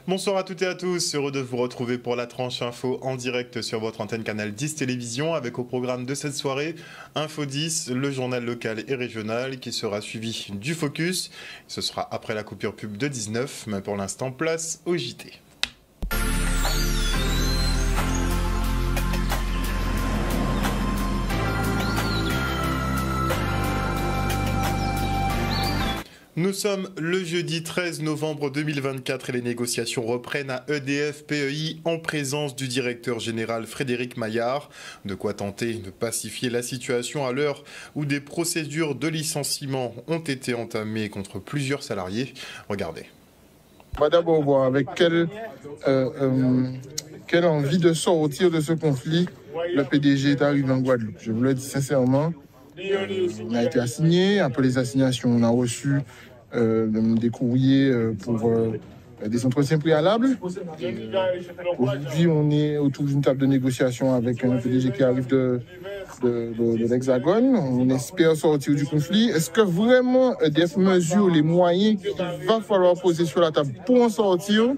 Bonsoir à toutes et à tous, heureux de vous retrouver pour la tranche info en direct sur votre antenne Canal 10 Télévision avec au programme de cette soirée Info 10, le journal local et régional qui sera suivi du Focus. Ce sera après la coupure pub de 19, mais pour l'instant place au JT. Nous sommes le jeudi 13 novembre 2024 et les négociations reprennent à EDF-PEI en présence du directeur général Frédéric Maillard. De quoi tenter de pacifier la situation à l'heure où des procédures de licenciement ont été entamées contre plusieurs salariés. Regardez. On va d'abord voir avec quelle envie de sortir de ce conflit le PDG est arrivé en Guadeloupe. Je vous le dis sincèrement. On a été assigné. Après les assignations, on a reçu des courriers pour des entretiens préalables. Aujourd'hui, on est autour d'une table de négociation avec un PDG qui arrive de l'Hexagone. On espère sortir du conflit. Est-ce que vraiment EDF mesure les moyens qu'il va falloir poser sur la table pour en sortir?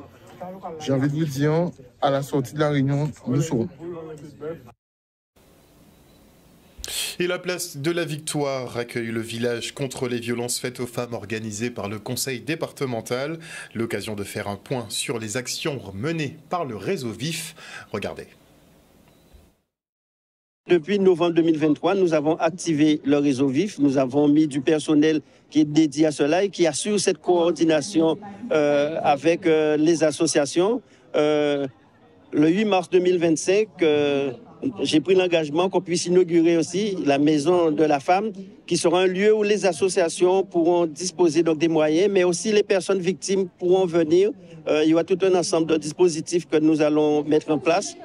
J'ai envie de vous dire, à la sortie de la réunion, nous saurons. Et la place de la Victoire accueille le village contre les violences faites aux femmes organisé par le conseil départemental. L'occasion de faire un point sur les actions menées par le réseau VIF. Regardez. Depuis novembre 2023, nous avons activé le réseau VIF. Nous avons mis du personnel qui est dédié à cela et qui assure cette coordination avec les associations. Le 8 mars 2025, j'ai pris l'engagement qu'on puisse inaugurer aussi la maison de la femme, qui sera un lieu où les associations pourront disposer donc des moyens, mais aussi les personnes victimes pourront venir. Il y aura tout un ensemble de dispositifs que nous allons mettre en place.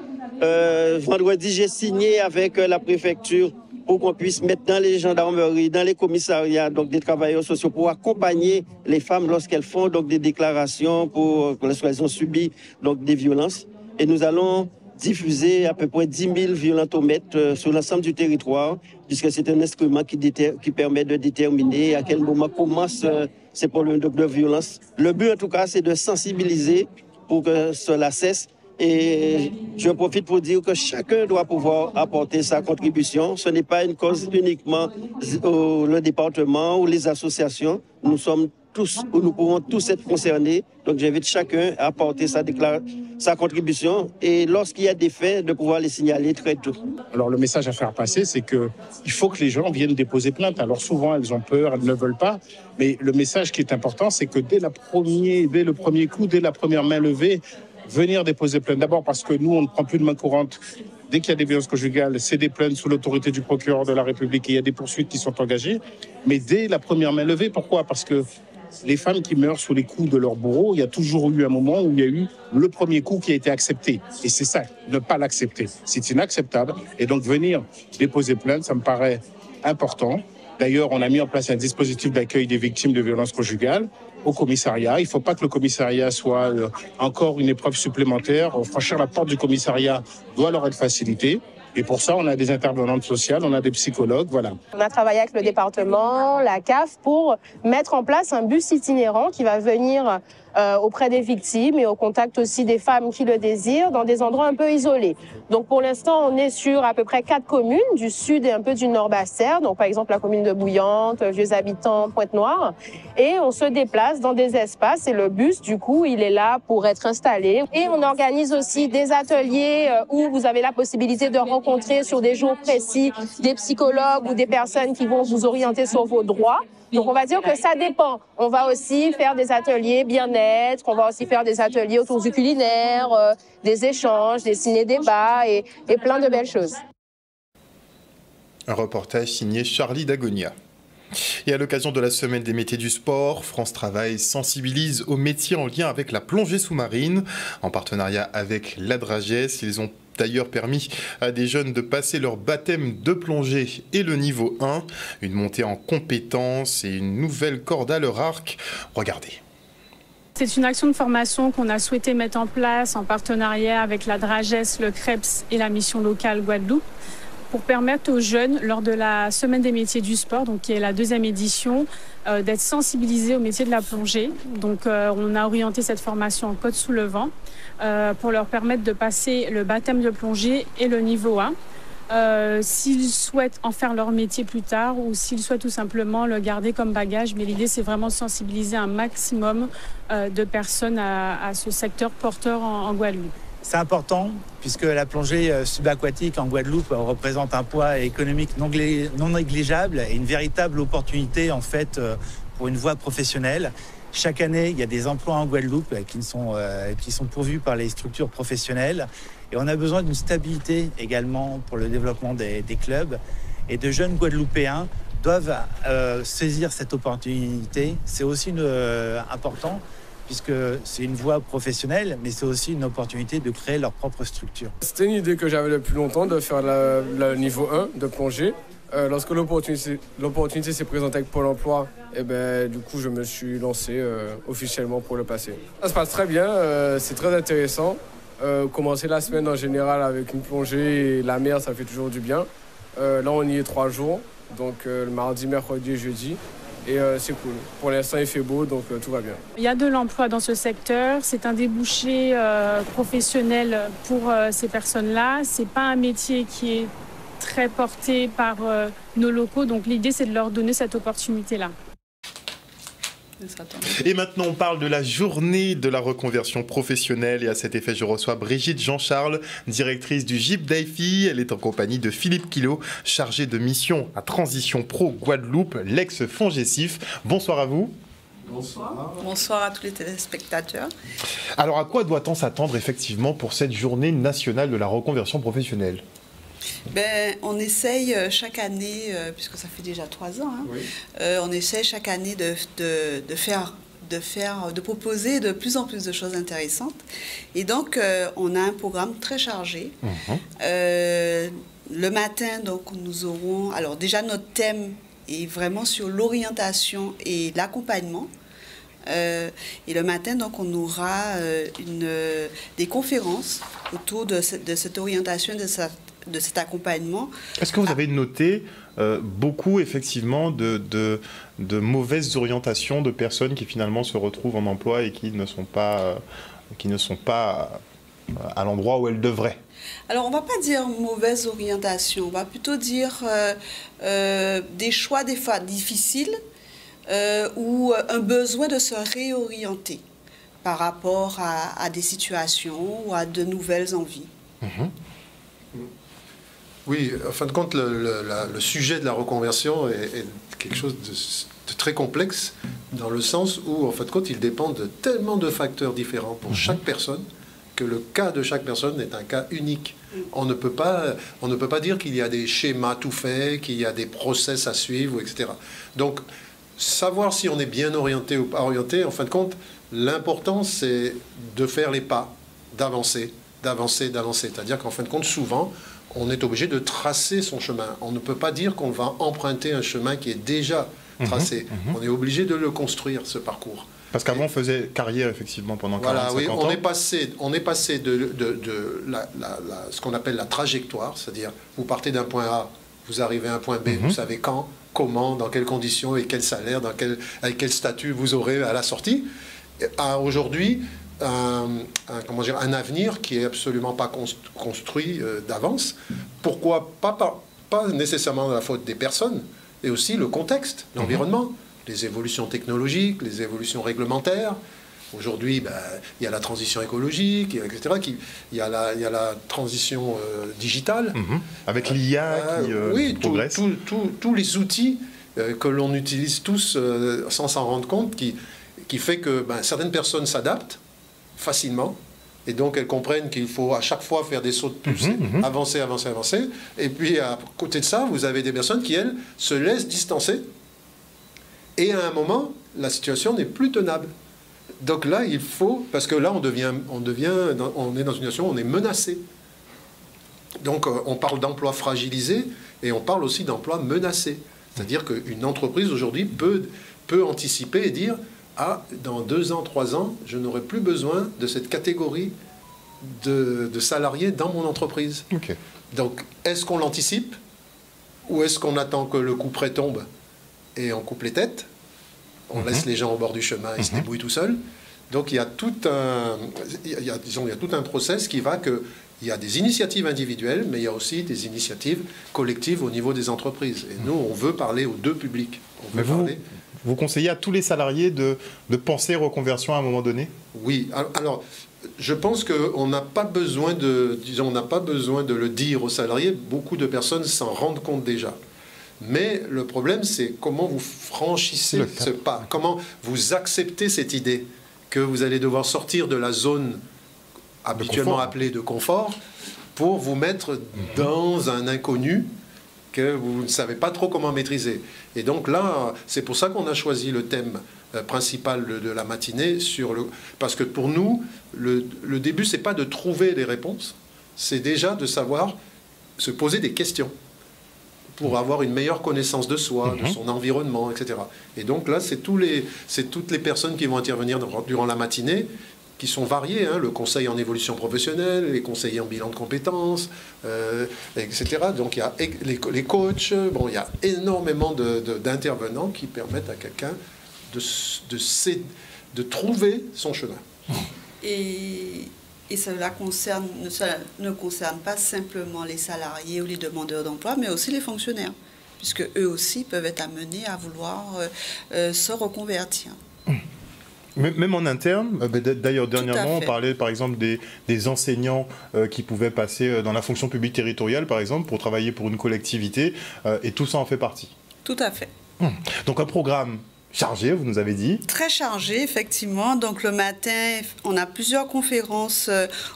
Vendredi, j'ai signé avec la préfecture pour qu'on puisse mettre dans les gendarmeries, dans les commissariats, donc des travailleurs sociaux pour accompagner les femmes lorsqu'elles font donc des déclarations pour lorsqu'elles ont subi donc des violences. Et nous allons diffuser à peu près 10 000 violentomètres sur l'ensemble du territoire, puisque c'est un instrument qui permet de déterminer à quel moment commencent ces problèmes de violence. Le but, en tout cas, c'est de sensibiliser pour que cela cesse. Et je profite pour dire que chacun doit pouvoir apporter sa contribution. Ce n'est pas une cause uniquement le département ou les associations. Nous sommes tous, ou nous pourrons tous être concernés. Donc j'invite chacun à apporter sa contribution et lorsqu'il y a des faits, de pouvoir les signaler très tôt. Alors le message à faire passer, c'est qu'il faut que les gens viennent déposer plainte. Alors souvent, elles ont peur, elles ne veulent pas. Mais le message qui est important, c'est que dès le premier coup, dès la première main levée, venir déposer plainte. D'abord parce que nous, on ne prend plus de main courante. Dès qu'il y a des violences conjugales, c'est des plaintes sous l'autorité du procureur de la République et il y a des poursuites qui sont engagées. Mais dès la première main levée, pourquoi? Parce que les femmes qui meurent sous les coups de leur bourreau, il y a toujours eu un moment où il y a eu le premier coup qui a été accepté. Et c'est ça, ne pas l'accepter. C'est inacceptable. Et donc venir déposer plainte, ça me paraît important. D'ailleurs, on a mis en place un dispositif d'accueil des victimes de violences conjugales au commissariat. Il ne faut pas que le commissariat soit encore une épreuve supplémentaire. Franchir la porte du commissariat doit leur être facilité. Et pour ça, on a des intervenantes sociales, on a des psychologues, voilà. On a travaillé avec le département, la CAF, pour mettre en place un bus itinérant qui va venir auprès des victimes et au contact aussi des femmes qui le désirent dans des endroits un peu isolés. Donc pour l'instant, on est sur à peu près 4 communes du sud et un peu du nord Basse-Terre. Donc par exemple la commune de Bouillante, Vieux-Habitants, Pointe-Noire. Et on se déplace dans des espaces et le bus, du coup, il est là pour être installé. Et on organise aussi des ateliers où vous avez la possibilité de rencontrer sur des jours précis des psychologues ou des personnes qui vont vous orienter sur vos droits. Donc on va dire que ça dépend. On va aussi faire des ateliers bien-être, on va aussi faire des ateliers autour du culinaire, des échanges, des ciné-débats et plein de belles choses. Un reportage signé Charlie Dagonia. Et à l'occasion de la semaine des métiers du sport, France Travail sensibilise aux métiers en lien avec la plongée sous-marine. En partenariat avec l'ADRAGES, ils ont d'ailleurs permis à des jeunes de passer leur baptême de plongée et le niveau 1, une montée en compétences et une nouvelle corde à leur arc. Regardez. C'est une action de formation qu'on a souhaité mettre en place en partenariat avec la DRAGES, le CREPS et la mission locale Guadeloupe pour permettre aux jeunes, lors de la Semaine des métiers du sport, donc qui est la 2e édition, d'être sensibilisés au métier de la plongée. Donc on a orienté cette formation en code sous le vent pour leur permettre de passer le baptême de plongée et le niveau 1. S'ils souhaitent en faire leur métier plus tard ou s'ils souhaitent tout simplement le garder comme bagage. Mais l'idée, c'est vraiment de sensibiliser un maximum de personnes à ce secteur porteur en Guadeloupe. C'est important puisque la plongée subaquatique en Guadeloupe représente un poids économique non négligeable et une véritable opportunité en fait pour une voie professionnelle. Chaque année, il y a des emplois en Guadeloupe qui sont pourvus par les structures professionnelles. Et on a besoin d'une stabilité également pour le développement des clubs. Et de jeunes Guadeloupéens doivent saisir cette opportunité. C'est aussi important puisque c'est une voie professionnelle, mais c'est aussi une opportunité de créer leur propre structure. C'était une idée que j'avais depuis longtemps de faire le niveau 1 de plongée. Lorsque l'opportunité s'est présentée avec Pôle emploi, du coup, je me suis lancé officiellement pour le passer. Ça se passe très bien, c'est très intéressant. Commencer la semaine en général avec une plongée et la mer, ça fait toujours du bien. Là, on y est 3 jours, donc le mardi, mercredi et jeudi. Et c'est cool. Pour l'instant, il fait beau, donc tout va bien. Il y a de l'emploi dans ce secteur. C'est un débouché professionnel pour ces personnes-là. C'est pas un métier qui est très porté par nos locaux. Donc l'idée, c'est de leur donner cette opportunité-là. Et maintenant, on parle de la journée de la reconversion professionnelle. Et à cet effet, je reçois Brigitte Jean-Charles, directrice du GIP d'AIFI. Elle est en compagnie de Philippe Quillot, chargé de mission à Transition Pro Guadeloupe, l'ex-FONGECIF. Bonsoir à vous. Bonsoir. Bonsoir à tous les téléspectateurs. Alors, à quoi doit-on s'attendre effectivement pour cette journée nationale de la reconversion professionnelle ? On essaye chaque année, puisque ça fait déjà 3 ans, oui. On essaye chaque année de proposer de plus en plus de choses intéressantes. Et donc, on a un programme très chargé. Le matin, donc, nous aurons... Alors, déjà, notre thème est vraiment sur l'orientation et l'accompagnement. Et le matin, donc, on aura des conférences autour de cette orientation, de cet accompagnement. Est-ce que vous avez noté beaucoup, effectivement, de mauvaises orientations de personnes qui, finalement, se retrouvent en emploi et qui ne sont pas à l'endroit où elles devraient? Alors, on ne va pas dire mauvaise orientation, on va plutôt dire des choix, des fois, difficiles ou un besoin de se réorienter par rapport à des situations ou à de nouvelles envies. Oui, en fin de compte, le sujet de la reconversion est quelque chose de très complexe dans le sens où, en fin de compte, il dépend de tellement de facteurs différents pour chaque personne que le cas de chaque personne est un cas unique. On ne peut pas dire qu'il y a des schémas tout faits, qu'il y a des process à suivre, etc. Donc, savoir si on est bien orienté ou pas orienté, en fin de compte, l'important, c'est de faire les pas, d'avancer. C'est-à-dire qu'en fin de compte, souvent, on est obligé de tracer son chemin. On ne peut pas dire qu'on va emprunter un chemin qui est déjà tracé. On est obligé de le construire, ce parcours. Parce qu'avant, on faisait carrière, effectivement, pendant 40-50 ans. Oui, on est passé de ce qu'on appelle la trajectoire, c'est-à-dire vous partez d'un point A, vous arrivez à un point B, vous savez quand, comment, dans quelles conditions et quel salaire, avec quel statut vous aurez à la sortie, à aujourd'hui, un avenir qui est absolument pas construit d'avance. Pourquoi? Pas nécessairement la faute des personnes, et aussi le contexte, l'environnement, les évolutions technologiques, les évolutions réglementaires. Aujourd'hui, il y a la transition écologique, etc. Il y a la transition digitale. Avec l'IA qui progresse. Tous les outils que l'on utilise tous sans s'en rendre compte, qui fait que certaines personnes s'adaptent facilement, et donc elles comprennent qu'il faut à chaque fois faire des sauts de puce, avancer. Et puis à côté de ça, vous avez des personnes qui, elles, se laissent distancer, et à un moment, la situation n'est plus tenable. Donc là, il faut, parce que là, on est dans une situation où on est menacé. Donc on parle d'emploi fragilisé, et on parle aussi d'emploi menacé. C'est-à-dire qu'une entreprise aujourd'hui peut anticiper et dire: ah, dans 2 ans, 3 ans, je n'aurai plus besoin de cette catégorie de salariés dans mon entreprise. Donc, est-ce qu'on l'anticipe? Ou est-ce qu'on attend que le coup près tombe et on coupe les têtes? On laisse les gens au bord du chemin, ils se débrouillent tout seuls. Donc il y a tout un process qui va que il y a des initiatives individuelles, mais il y a aussi des initiatives collectives au niveau des entreprises. Et nous, on veut parler aux deux publics. Vous conseillez à tous les salariés de penser reconversion à un moment donné? Oui. Alors, je pense qu'on n'a pas besoin de, on n'a pas besoin de le dire aux salariés. Beaucoup de personnes s'en rendent compte déjà. Mais le problème, c'est comment vous franchissez ce pas, comment vous acceptez cette idée que vous allez devoir sortir de la zone habituellement appelée de confort pour vous mettre dans un inconnu que vous ne savez pas trop comment maîtriser. Et donc là, c'est pour ça qu'on a choisi le thème principal de la matinée, parce que pour nous, le début, c'est pas de trouver les réponses, c'est déjà de savoir se poser des questions pour avoir une meilleure connaissance de soi, de son environnement, etc. Et donc là, c'est toutes les personnes qui vont intervenir durant la matinée, qui sont variées, hein, le conseil en évolution professionnelle, les conseillers en bilan de compétences, etc. Donc il y a les coachs, bon, il y a énormément d'intervenants qui permettent à quelqu'un de trouver son chemin. Et cela ne concerne pas simplement les salariés ou les demandeurs d'emploi, mais aussi les fonctionnaires, puisque eux aussi peuvent être amenés à vouloir se reconvertir. Même en interne, d'ailleurs dernièrement on parlait par exemple des enseignants qui pouvaient passer dans la fonction publique territoriale par exemple pour travailler pour une collectivité et tout ça en fait partie. Tout à fait. Donc un programme chargé, vous nous avez dit. Très chargé, effectivement. Donc le matin, on a plusieurs conférences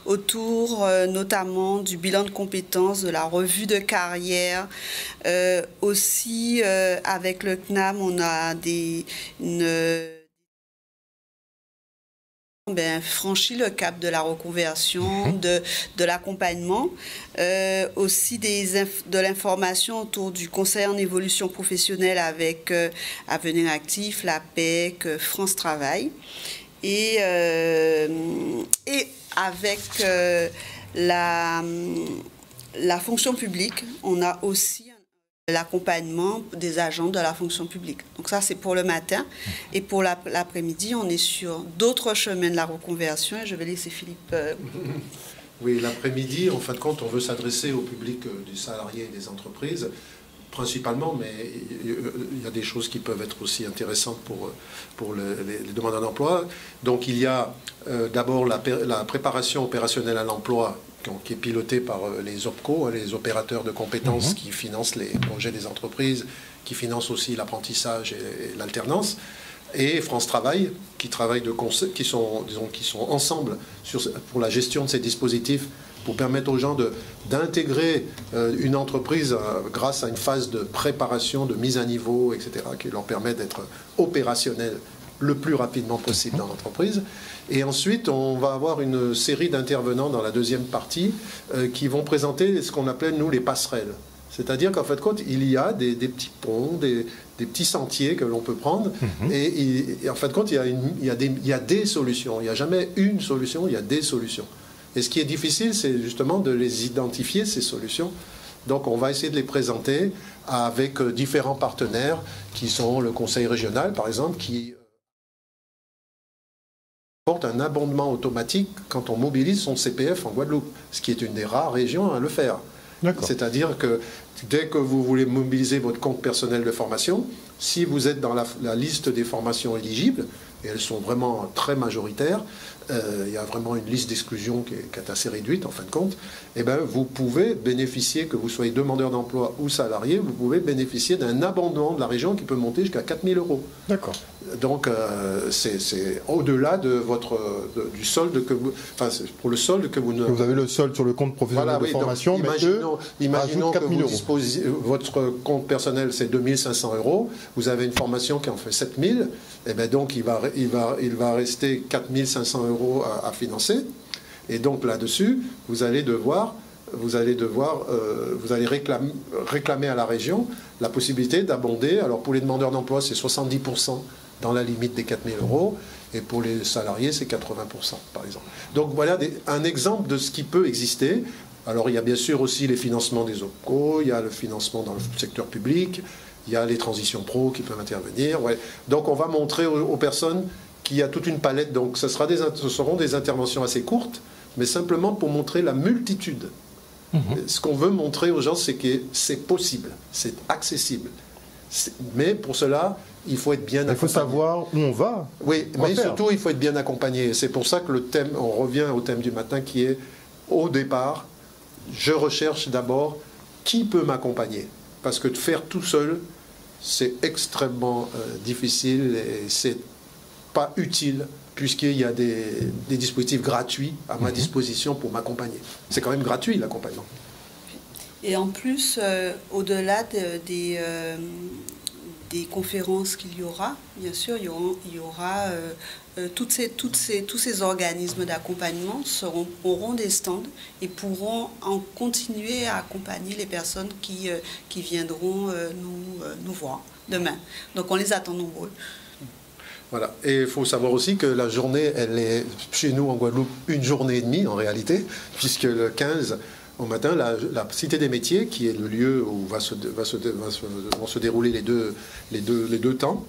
autour notamment du bilan de compétences, de la revue de carrière. Aussi, avec le CNAM, on a franchi le cap de la reconversion, de l'accompagnement, aussi de l'information autour du conseil en évolution professionnelle avec Avenir Actif, l'APEC, France Travail. Et avec la fonction publique, on a aussi l'accompagnement des agents de la fonction publique. Donc ça, c'est pour le matin. Et pour l'après-midi, on est sur d'autres chemins de la reconversion. Et je vais laisser Philippe... Oui, l'après-midi, en fin de compte, on veut s'adresser au public des salariés et des entreprises, principalement, mais il y a des choses qui peuvent être aussi intéressantes pour les demandeurs d'emploi. Donc il y a d'abord la préparation opérationnelle à l'emploi, qui est pilotée par les OPCO, les opérateurs de compétences qui financent les projets des entreprises, qui financent aussi l'apprentissage et l'alternance, et France Travail, qui sont ensemble pour la gestion de ces dispositifs, pour permettre aux gens d'intégrer une entreprise grâce à une phase de préparation, de mise à niveau, etc., qui leur permet d'être opérationnels le plus rapidement possible dans l'entreprise. Et ensuite, on va avoir une série d'intervenants dans la deuxième partie qui vont présenter ce qu'on appelle, nous, les passerelles. C'est-à-dire qu'en fait, il y a des petits ponts, des petits sentiers que l'on peut prendre. Et en fait, il y a des solutions. Il n'y a jamais une solution, il y a des solutions. Et ce qui est difficile, c'est justement de les identifier, ces solutions. Donc, on va essayer de les présenter avec différents partenaires qui sont le conseil régional, par exemple, qui porte un abondement automatique quand on mobilise son CPF en Guadeloupe, ce qui est une des rares régions à le faire. C'est-à-dire que dès que vous voulez mobiliser votre compte personnel de formation, si vous êtes dans la liste des formations éligibles, et elles sont vraiment très majoritaires, il y a vraiment une liste d'exclusion qui est assez réduite en fin de compte, et bien vous pouvez bénéficier, que vous soyez demandeur d'emploi ou salarié, vous pouvez bénéficier d'un abondement de la région qui peut monter jusqu'à 4 000 €. D'accord. Donc c'est au-delà du solde que vous... Enfin, pour le solde que vous ne... Vous avez le solde sur le compte professionnel de formation, donc, imaginons que vous disposez, votre compte personnel c'est 2 500 €, vous avez une formation qui en fait 7 000, et bien donc il va rester 4 500 € à financer, et donc là-dessus, vous allez réclamer à la région la possibilité d'abonder. Alors pour les demandeurs d'emploi, c'est 70% dans la limite des 4 000 €, et pour les salariés, c'est 80%, par exemple. Donc voilà un exemple de ce qui peut exister Alors il y a bien sûr aussi les financements des OPCO, il y a le financement dans le secteur public, il y a les transitions pro qui peuvent intervenir. Ouais. Donc on va montrer aux personnes qu'il y a toute une palette. Donc ce seront des interventions assez courtes, mais simplement pour montrer la multitude. Ce qu'on veut montrer aux gens, c'est que c'est possible, c'est accessible. Mais pour cela, il faut être bien accompagné. Il faut savoir où on va. Oui, mais surtout, il faut être bien accompagné. C'est pour ça que le thème, on revient au thème du matin qui est, au départ, je recherche d'abord qui peut m'accompagner. Parce que de faire tout seul, c'est extrêmement difficile et c'est pas utile puisqu'il y a des dispositifs gratuits à ma disposition pour m'accompagner. C'est quand même gratuit l'accompagnement. Et en plus, au-delà des conférences qu'il y aura, bien sûr, il y aura tous ces organismes d'accompagnement auront des stands et pourront en continuer à accompagner les personnes qui viendront nous voir demain. Donc on les attend nombreux. Voilà. Et il faut savoir aussi que la journée, elle est chez nous en Guadeloupe 1 journée et demie en réalité, puisque le 15 au matin, la Cité des métiers, qui est le lieu où vont se dérouler les deux temps,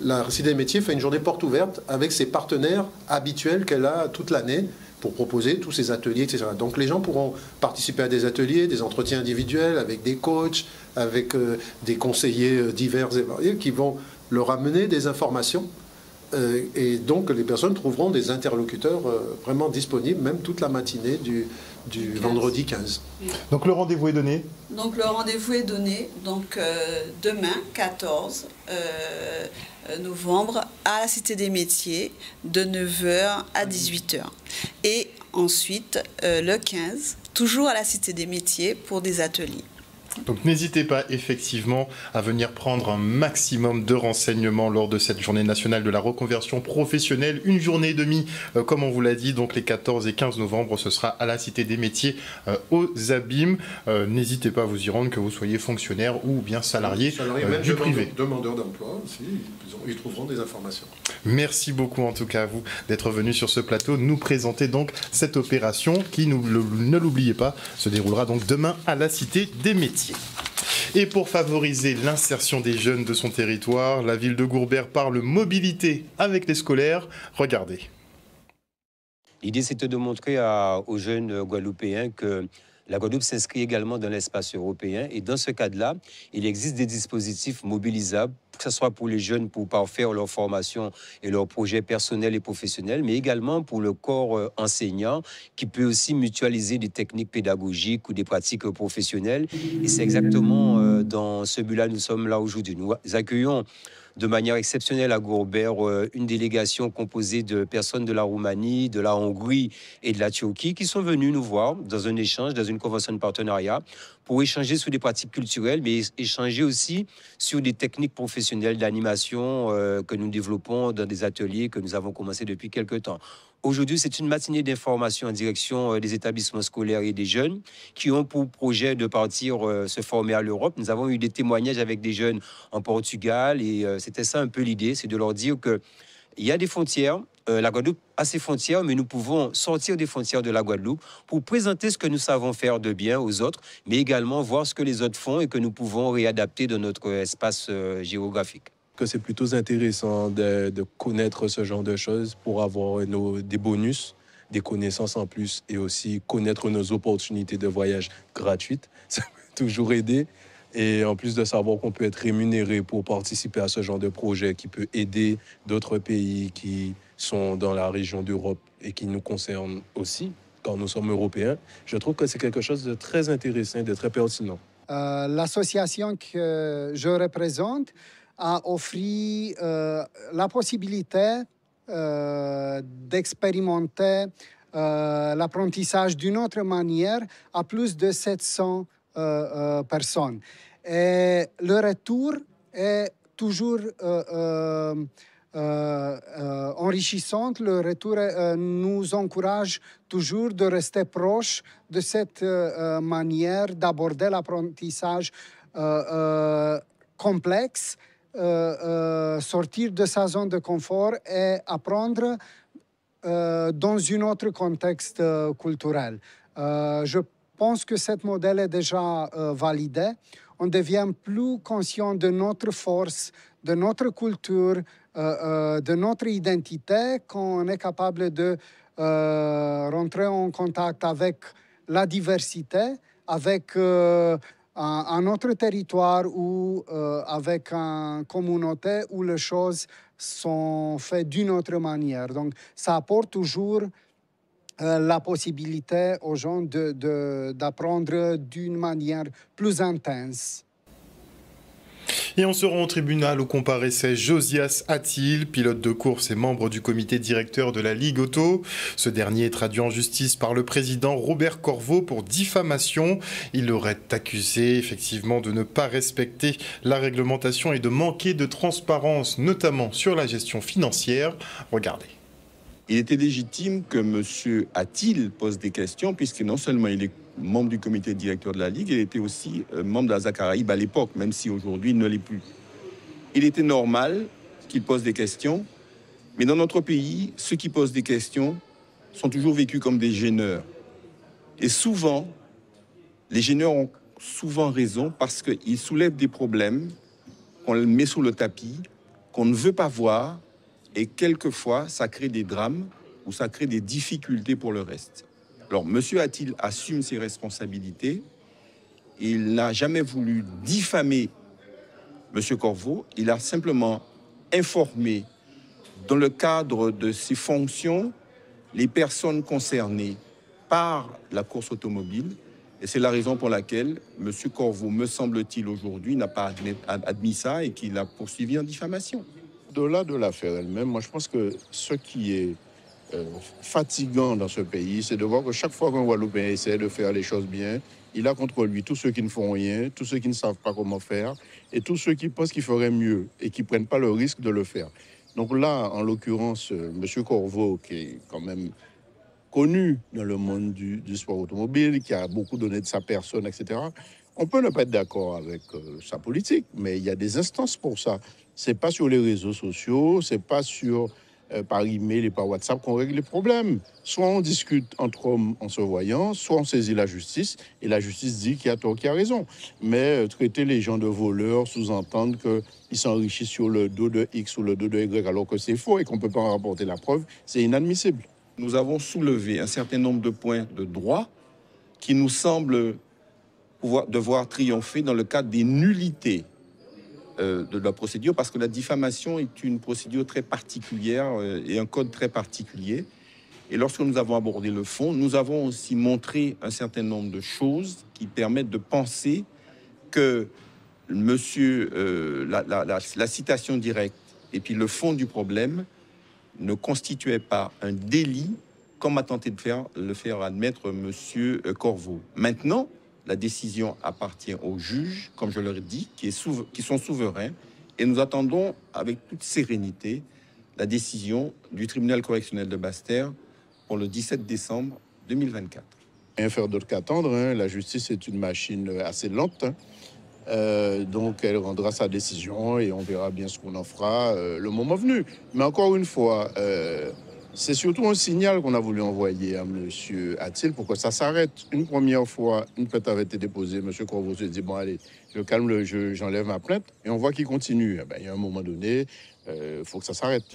la Cité des métiers fait une journée porte ouverte avec ses partenaires habituels qu'elle a toute l'année pour proposer tous ces ateliers, etc. Donc les gens pourront participer à des ateliers, des entretiens individuels avec des coachs, avec des conseillers divers et variés qui vont leur amener des informations. Et donc les personnes trouveront des interlocuteurs vraiment disponibles, même toute la matinée du vendredi 15. Donc le rendez-vous est donné? Donc le rendez-vous est donné donc, demain, 14 novembre, à la Cité des Métiers, de 9h à 18h. Et ensuite, le 15, toujours à la Cité des Métiers pour des ateliers. Donc n'hésitez pas effectivement à venir prendre un maximum de renseignements lors de cette journée nationale de la reconversion professionnelle. 1 journée et demie, comme on vous l'a dit, donc les 14 et 15 novembre, ce sera à la Cité des Métiers aux Abîmes. N'hésitez pas à vous y rendre, que vous soyez fonctionnaire ou bien salarié du privé. Demandeurs d'emploi aussi, ils trouveront des informations. Merci beaucoup en tout cas à vous d'être venus sur ce plateau, nous présenter donc cette opération qui, ne l'oubliez pas, se déroulera donc demain à la Cité des Métiers. Et pour favoriser l'insertion des jeunes de son territoire, la ville de Gourbert parle mobilité avec les scolaires. Regardez. L'idée, c'était de montrer aux jeunes guadeloupéens que la Guadeloupe s'inscrit également dans l'espace européen. Et dans ce cadre-là, il existe des dispositifs mobilisables, que ce soit pour les jeunes pour parfaire leur formation et leurs projets personnels et professionnels, mais également pour le corps enseignant qui peut aussi mutualiser des techniques pédagogiques ou des pratiques professionnelles. Et c'est exactement dans ce but-là nous sommes là aujourd'hui. Nous accueillons de manière exceptionnelle à Gourbert une délégation composée de personnes de la Roumanie, de la Hongrie et de la Turquie qui sont venus nous voir dans un échange, dans une convention de partenariat pour échanger sur des pratiques culturelles, mais échanger aussi sur des techniques professionnelles d'animation que nous développons dans des ateliers que nous avons commencé depuis quelques temps. Aujourd'hui, c'est une matinée d'information en direction des établissements scolaires et des jeunes qui ont pour projet de partir se former à l'Europe. Nous avons eu des témoignages avec des jeunes en Portugal et c'était ça un peu l'idée, c'est de leur dire qu'il y a des frontières. La Guadeloupe a ses frontières, mais nous pouvons sortir des frontières de la Guadeloupe pour présenter ce que nous savons faire de bien aux autres, mais également voir ce que les autres font et que nous pouvons réadapter dans notre espace géographique. Que c'est plutôt intéressant de connaître ce genre de choses pour avoir des bonus, des connaissances en plus et aussi connaître nos opportunités de voyage gratuites. Ça peut toujours aider. Et en plus de savoir qu'on peut être rémunéré pour participer à ce genre de projet qui peut aider d'autres pays qui sont dans la région d'Europe et qui nous concernent aussi, quand nous sommes européens, je trouve que c'est quelque chose de très intéressant, de très pertinent. L'association que je représente a offert la possibilité d'expérimenter l'apprentissage d'une autre manière à plus de 700 personnes. Et le retour est toujours enrichissant. Le retour nous encourage toujours de rester proche de cette manière d'aborder l'apprentissage complexe, sortir de sa zone de confort et apprendre dans un autre contexte culturel. Je pense que ce modèle est déjà validé. On devient plus conscient de notre force, de notre culture, de notre identité, qu'on est capable de rentrer en contact avec la diversité, avec un autre territoire ou avec une communauté où les choses sont faites d'une autre manière. Donc, ça apporte toujours la possibilité aux gens d'apprendre d'une manière plus intense. Et on se rend au tribunal où comparaissait Josias Attil, pilote de course et membre du comité directeur de la Ligue Auto. Ce dernier est traduit en justice par le président Robert Corveau pour diffamation. Il aurait accusé effectivement de ne pas respecter la réglementation et de manquer de transparence, notamment sur la gestion financière. Regardez. Il était légitime que M. Attil pose des questions, puisque non seulement il est membre du comité directeur de la Ligue, il était aussi membre de la Zacaraïbe à l'époque, même si aujourd'hui il ne l'est plus. Il était normal qu'il pose des questions, mais dans notre pays, ceux qui posent des questions sont toujours vécus comme des gêneurs. Et souvent, les gêneurs ont souvent raison parce qu'ils soulèvent des problèmes qu'on met sous le tapis, qu'on ne veut pas voir, et quelquefois, ça crée des drames ou ça crée des difficultés pour le reste. Alors, M. Attil assume ses responsabilités. Il n'a jamais voulu diffamer M. Corveau. Il a simplement informé, dans le cadre de ses fonctions, les personnes concernées par la course automobile. Et c'est la raison pour laquelle M. Corveau, me semble-t-il aujourd'hui, n'a pas admis ça et qu'il a poursuivi en diffamation. Au-delà de l'affaire elle-même, moi je pense que ce qui est fatigant dans ce pays, c'est de voir que chaque fois qu'un Guadeloupéen essaie de faire les choses bien, il a contre lui tous ceux qui ne font rien, tous ceux qui ne savent pas comment faire, et tous ceux qui pensent qu'ils feraient mieux et qui ne prennent pas le risque de le faire. Donc là, en l'occurrence, M. Corveau, qui est quand même connu dans le monde du sport automobile, qui a beaucoup donné de sa personne, etc., on peut ne pas être d'accord avec sa politique, mais il y a des instances pour ça. C'est pas sur les réseaux sociaux, c'est pas par email et par WhatsApp qu'on règle les problèmes. Soit on discute entre hommes en se voyant, soit on saisit la justice et la justice dit qu'il y a tort, qu'il y a raison. Mais traiter les gens de voleurs, sous-entendre qu'ils s'enrichissent sur le dos de X ou le dos de Y alors que c'est faux et qu'on ne peut pas en rapporter la preuve, c'est inadmissible. Nous avons soulevé un certain nombre de points de droit qui nous semblent devoir triompher dans le cadre des nullités de la procédure, parce que la diffamation est une procédure très particulière et un code très particulier. Et lorsque nous avons abordé le fond, nous avons aussi montré un certain nombre de choses qui permettent de penser que la citation directe et puis le fond du problème ne constituait pas un délit, comme a tenté de le faire admettre M. Corveau. Maintenant, la décision appartient aux juges, comme je leur ai dit, qui sont souverains. Et nous attendons avec toute sérénité la décision du tribunal correctionnel de Basse-Terre pour le 17 décembre 2024. Rien faire d'autre qu'attendre. Hein. La justice est une machine assez lente. Donc elle rendra sa décision et on verra bien ce qu'on en fera le moment venu. Mais encore une fois, c'est surtout un signal qu'on a voulu envoyer à M. Attil pour que ça s'arrête. Une première fois, une plainte avait été déposée. M. Corveau se dit, bon allez, je calme le jeu, j'enlève ma plainte. Et on voit qu'il continue. Eh ben, il y a un moment donné, il faut que ça s'arrête.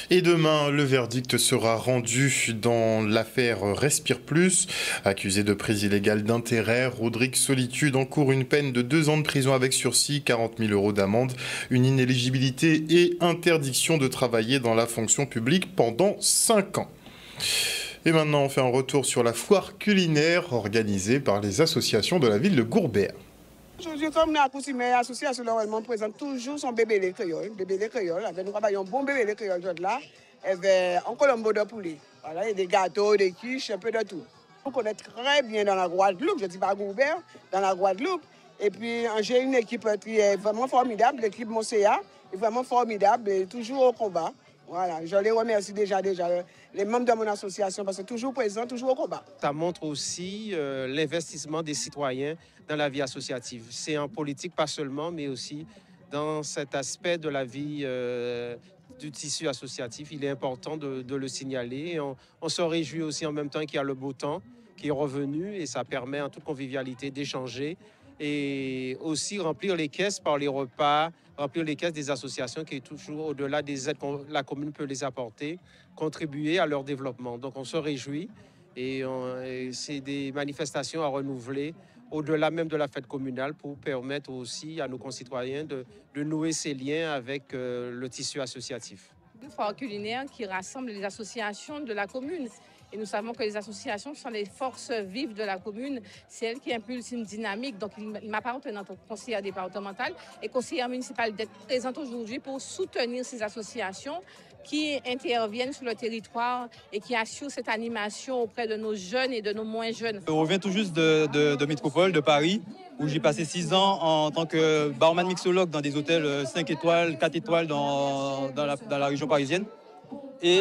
Et demain, le verdict sera rendu dans l'affaire Respire Plus. Accusé de prise illégale d'intérêt, Rodrigue Solitude encourt une peine de 2 ans de prison avec sursis, 40 000 € d'amende, une inéligibilité et interdiction de travailler dans la fonction publique pendant 5 ans. Et maintenant, on fait un retour sur la foire culinaire organisée par les associations de la ville de Gourbert. Aujourd'hui, comme nous accoutumons, l'association normalement présente toujours son bébé les créoles. Bébé les créoles, avec nous travaillons un bon bébé les créoles là, en colombo de poulet. Voilà, il y a des gâteaux, des quiches, un peu de tout. On connaît très bien dans la Guadeloupe, je ne dis pas Gourbert, dans la Guadeloupe. Et puis, j'ai une équipe qui est vraiment formidable, l'équipe Mosea est vraiment formidable et toujours au combat. Voilà, je les remercie déjà les membres de mon association parce que toujours présents, toujours au combat. Ça montre aussi l'investissement des citoyens dans la vie associative. C'est en politique pas seulement, mais aussi dans cet aspect de la vie du tissu associatif. Il est important de le signaler. Et on se réjouit aussi en même temps qu'il y a le beau temps qui est revenu et ça permet en toute convivialité d'échanger et aussi remplir les caisses par les repas, remplir les caisses des associations qui est toujours au-delà des aides que la commune peut les apporter, contribuer à leur développement. Donc on se réjouit et c'est des manifestations à renouveler au-delà même de la fête communale pour permettre aussi à nos concitoyens de nouer ces liens avec le tissu associatif. Un foire culinaire qui rassemble les associations de la commune. Et nous savons que les associations sont les forces vives de la commune. C'est elles qui impulsent une dynamique. Donc, il m'appartient en tant que conseillère départementale et conseillère municipale d'être présente aujourd'hui pour soutenir ces associations qui interviennent sur le territoire et qui assurent cette animation auprès de nos jeunes et de nos moins jeunes. On revient tout juste de Métropole, de Paris, où j'ai passé 6 ans en tant que barman mixologue dans des hôtels 5 étoiles, 4 étoiles dans la région parisienne. Et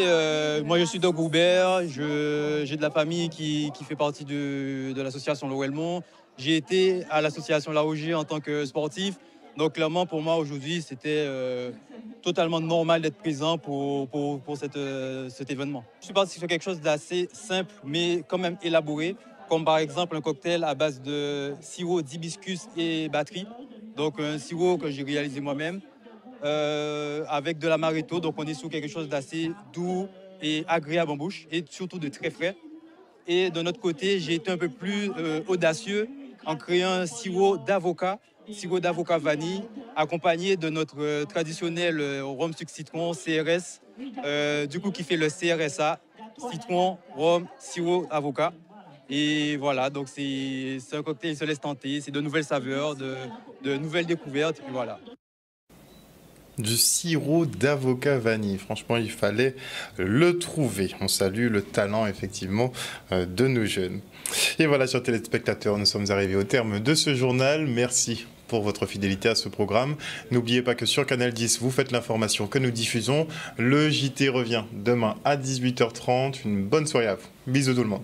moi, je suis Doug Roubert, j'ai de la famille qui fait partie de l'association L'Orelmont. J'ai été à l'association La Roger en tant que sportif. Donc clairement, pour moi, aujourd'hui, c'était totalement normal d'être présent pour cet événement. Je suis parti sur quelque chose d'assez simple, mais quand même élaboré, comme par exemple un cocktail à base de sirop d'hibiscus et batterie. Donc un sirop que j'ai réalisé moi-même. Avec de l'amaretto, donc on est sur quelque chose d'assez doux et agréable en bouche et surtout de très frais. Et de notre côté, j'ai été un peu plus audacieux en créant un sirop d'avocat vanille, accompagné de notre traditionnel rhum sucre citron CRS, du coup qui fait le CRSA, citron, rhum, sirop, avocat. Et voilà, donc c'est un cocktail qui se laisse tenter, c'est de nouvelles saveurs, de nouvelles découvertes, et voilà. Du sirop d'avocat vanille. Franchement, il fallait le trouver. On salue le talent, effectivement, de nos jeunes. Et voilà, chers téléspectateurs, nous sommes arrivés au terme de ce journal. Merci pour votre fidélité à ce programme. N'oubliez pas que sur Canal 10, vous faites l'information que nous diffusons. Le JT revient demain à 18h30. Une bonne soirée à vous. Bisous tout le monde.